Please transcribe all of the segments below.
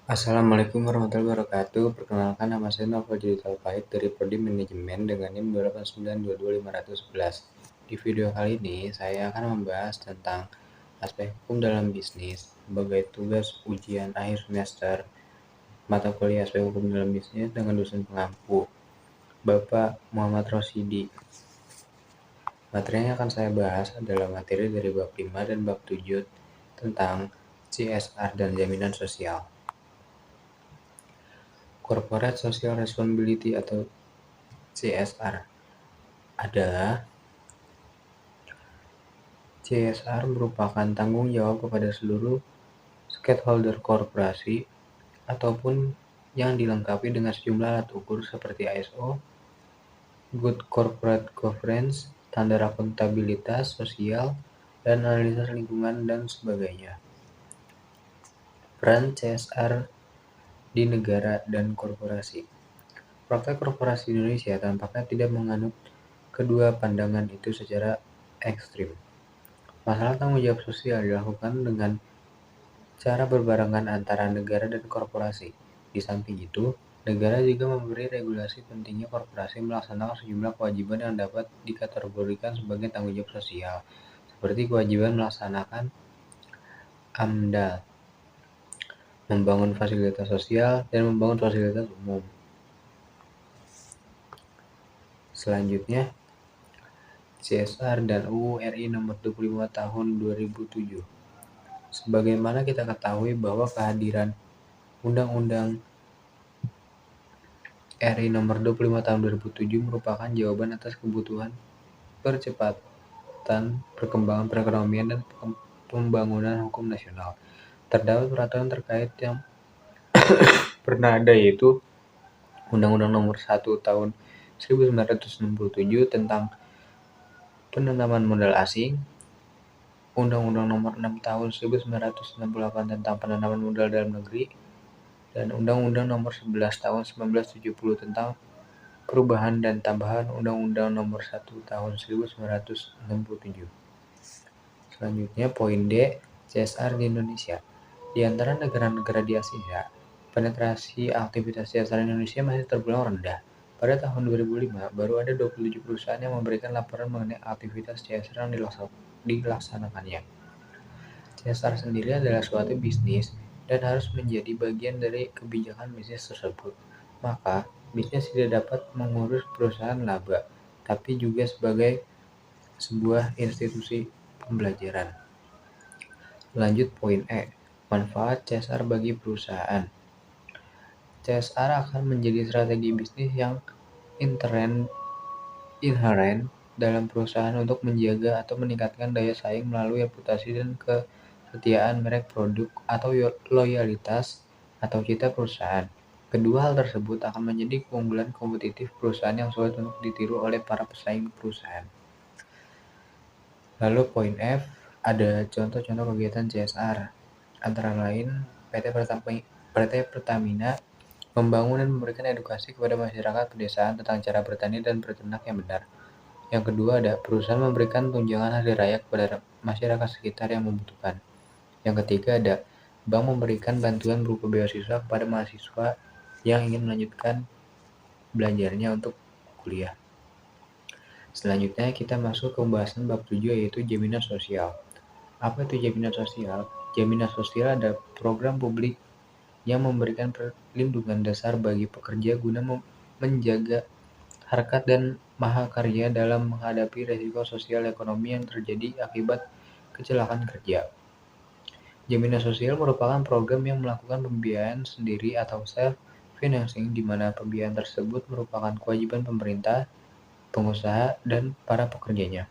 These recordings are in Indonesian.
Assalamualaikum warahmatullahi wabarakatuh. Perkenalkan, nama saya Novel Digital Pahit dari Prodi Manajemen dengan NIM 2892211. Di video kali ini saya akan membahas tentang aspek hukum dalam bisnis sebagai tugas ujian akhir semester mata kuliah aspek hukum dalam bisnis dengan dosen pengampu Bapak Muhammad Rosidi. Materi yang akan saya bahas adalah materi dari bab 5 dan bab 7 tentang CSR dan jaminan sosial. Corporate Social Responsibility atau CSR merupakan tanggung jawab kepada seluruh stakeholder korporasi ataupun yang dilengkapi dengan sejumlah alat ukur seperti ISO, Good Corporate Governance, standar akuntabilitas sosial, dan analisis lingkungan dan sebagainya. Peran CSR di negara dan korporasi. Praktek korporasi Indonesia tampaknya tidak menganut kedua pandangan itu secara ekstrim. Masalah tanggung jawab sosial dilakukan dengan cara berbarengan antara negara dan korporasi. Di samping itu, negara juga memberi regulasi pentingnya korporasi melaksanakan sejumlah kewajiban yang dapat dikategorikan sebagai tanggung jawab sosial, seperti kewajiban melaksanakan AMDAL, membangun fasilitas sosial, dan membangun fasilitas umum. Selanjutnya, CSR dan UU RI nomor 25 tahun 2007. Sebagaimana kita ketahui bahwa kehadiran Undang-Undang RI nomor 25 tahun 2007 merupakan jawaban atas kebutuhan percepatan perkembangan perekonomian dan pembangunan hukum nasional. Terdapat peraturan terkait yang pernah ada, yaitu Undang-Undang nomor 1 tahun 1967 tentang penanaman modal asing, Undang-Undang nomor 6 tahun 1968 tentang penanaman modal dalam negeri, dan Undang-Undang nomor 11 tahun 1970 tentang perubahan dan tambahan Undang-Undang nomor 1 tahun 1967. Selanjutnya, poin D, CSR di Indonesia. Di antara negara-negara di Asia, penetrasi aktivitas CSR Indonesia masih terbilang rendah. Pada tahun 2005, baru ada 27 perusahaan yang memberikan laporan mengenai aktivitas CSR yang dilaksanakannya. CSR sendiri adalah suatu bisnis dan harus menjadi bagian dari kebijakan bisnis tersebut. Maka, bisnis tidak dapat mengurus perusahaan laba, tapi juga sebagai sebuah institusi pembelajaran. Lanjut poin E, manfaat CSR bagi perusahaan. CSR akan menjadi strategi bisnis yang inherent dalam perusahaan untuk menjaga atau meningkatkan daya saing melalui reputasi dan kesetiaan merek produk atau loyalitas atau citra perusahaan. Kedua hal tersebut akan menjadi keunggulan kompetitif perusahaan yang sulit untuk ditiru oleh para pesaing perusahaan. Lalu poin F, ada contoh-contoh kegiatan CSR. Antara lain, PT Pertamina membangun dan memberikan edukasi kepada masyarakat pedesaan tentang cara bertani dan berternak yang benar. Yang kedua, ada perusahaan memberikan tunjangan hari raya kepada masyarakat sekitar yang membutuhkan. Yang ketiga, ada bank memberikan bantuan berupa beasiswa kepada mahasiswa yang ingin melanjutkan belajarnya untuk kuliah. Selanjutnya kita masuk ke pembahasan bab 7, yaitu jaminan sosial. Apa itu jaminan sosial? Jaminan sosial adalah program publik yang memberikan perlindungan dasar bagi pekerja guna menjaga harkat dan mahakarya dalam menghadapi risiko sosial ekonomi yang terjadi akibat kecelakaan kerja. Jaminan sosial merupakan program yang melakukan pembiayaan sendiri atau self-financing, di mana pembiayaan tersebut merupakan kewajiban pemerintah, pengusaha, dan para pekerjanya.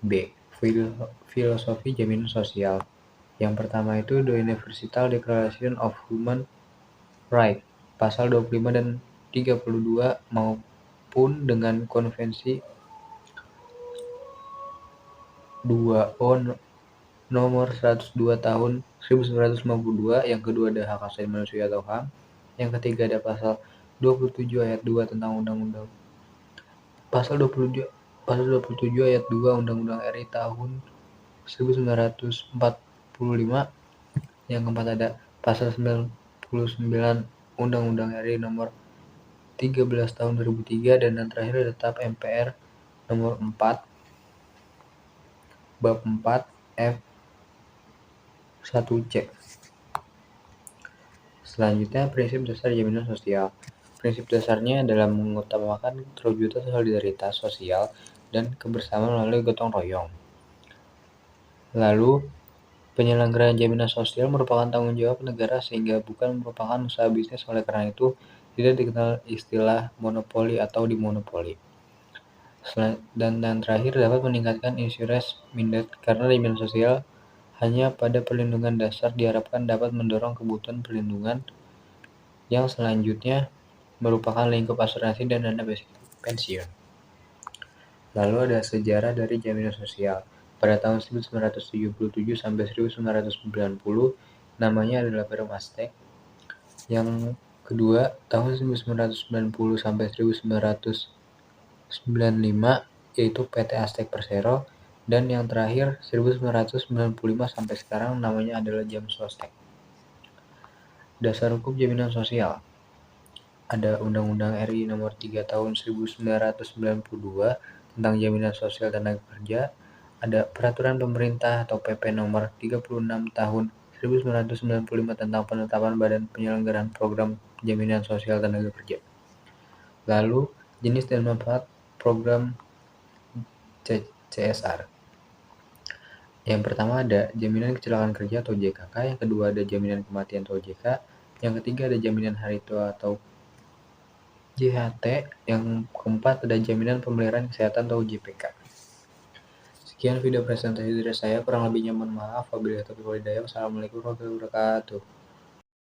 B. Filosofi jaminan sosial. Yang pertama itu The Universal Declaration of Human Rights, pasal 25 dan 32 maupun dengan Konvensi 2O nomor 102 tahun 1952. Yang kedua ada hak asasi manusia atau HAM. Yang ketiga ada pasal 27 ayat 2 tentang undang-undang. Pasal 27 ayat 2 Undang-Undang RI tahun 1945. Yang keempat ada Pasal 99 Undang-Undang RI Nomor 13 Tahun 2003 dan yang terakhir Tetap MPR Nomor 4 Bab 4 F 1C. Selanjutnya, prinsip dasar jaminan sosial. Prinsip dasarnya adalah mengutamakan terwujudnya solidaritas sosial dan kebersamaan melalui gotong royong. Lalu, penyelenggaraan jaminan sosial merupakan tanggung jawab negara sehingga bukan merupakan usaha bisnis, oleh karena itu tidak dikenal istilah monopoli atau dimonopoli. Dan yang terakhir, dapat meningkatkan insurance minded karena jaminan sosial hanya pada perlindungan dasar diharapkan dapat mendorong kebutuhan perlindungan yang selanjutnya merupakan lingkup asuransi dan dana pensiun. Lalu ada sejarah dari jaminan sosial. Pada tahun 1977 sampai 1990, namanya adalah Perum Aztec. Yang kedua, tahun 1990 sampai 1995, yaitu PT Aztec Persero. Dan yang terakhir, 1995 sampai sekarang, namanya adalah Jam Sostek. Dasar hukum jaminan sosial. Ada Undang-Undang RI Nomor 3 Tahun 1992 tentang jaminan sosial tenaga kerja. Ada Peraturan Pemerintah atau PP Nomor 36 Tahun 1995 tentang penetapan Badan Penyelenggaraan Program Jaminan Sosial Tenaga Kerja. Lalu, jenis dan manfaat program CSR. Yang pertama ada jaminan kecelakaan kerja atau JKK, yang kedua ada jaminan kematian atau JK, yang ketiga ada jaminan hari tua atau JHT, yang keempat ada jaminan pemeliharaan kesehatan atau JPK. Sekian video presentasi dari saya, kurang lebihnya mohon maaf. Wabillahi taufiq wal hidayah. Wassalamualaikum warahmatullahi wabarakatuh.